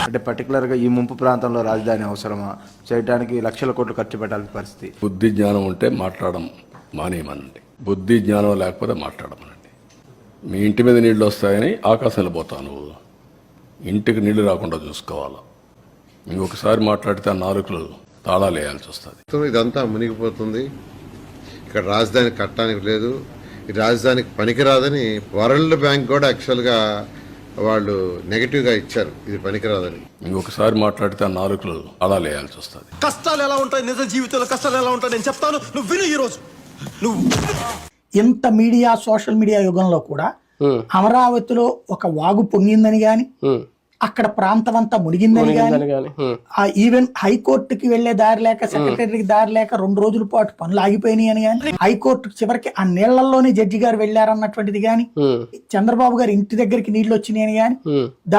అంటే పర్టికులర్ గా ఈ ముంపు ప్రాంతంలో రాజధాని అవసరమా, చేయడానికి లక్షల కోట్లు ఖర్చు పెట్టాల్సిన పరిస్థితి. బుద్ధి జ్ఞానం ఉంటే మాట్లాడడం మానేయమనండి, బుద్ధి జ్ఞానం లేకపోతే మాట్లాడమనండి. మీ ఇంటి మీద నీళ్లు వస్తాయని ఆకాశంలో పోతావు నువ్వు, ఇంటికి నీళ్లు రాకుండా చూసుకోవాలా. ఇంకొకసారి మాట్లాడితే ఆ నాలుకలు తాళాలు వేయాల్సి వస్తుంది. ఇదంతా మునిగిపోతుంది, ఇక్కడ రాజధాని కట్టడానికి లేదు, ఈ రాజధానికి పనికిరాదని వరల్డ్ బ్యాంక్ కూడా యాక్చువల్గా వాళ్ళు నెగటివ్గా ఇచ్చారు, ఇది పనికిరాదని. ఇంకొకసారి మాట్లాడితే ఆ నాలుకలు తాళాలు వేయాల్సి వస్తుంది. కష్టాలు ఎలా ఉంటాయి, నిజ జీవితంలో కష్టాలు ఎలా ఉంటాయి నేను చెప్తాను, నువ్వు విను. ఈ రోజు నువ్వు ఇంత మీడియా సోషల్ మీడియా యుగంలో కూడా అమరావతిలో ఒక వాగు పొంగిందని గాని, అక్కడ ప్రాంతం అంతా మునిగిందని గాని, ఈవెన్ హైకోర్టుకి వెళ్లే దారి లేక, సెక్రటరీకి దారి లేక 2 రోజుల పాటు పనులు ఆగిపోయినాయి అని గాని, హైకోర్టు చివరికి ఆ నీళ్లలోనే జడ్జి గారు వెళ్లారన్నటువంటిది గాని, చంద్రబాబు గారి ఇంటి దగ్గరికి నీళ్లు వచ్చినాయి అని గాని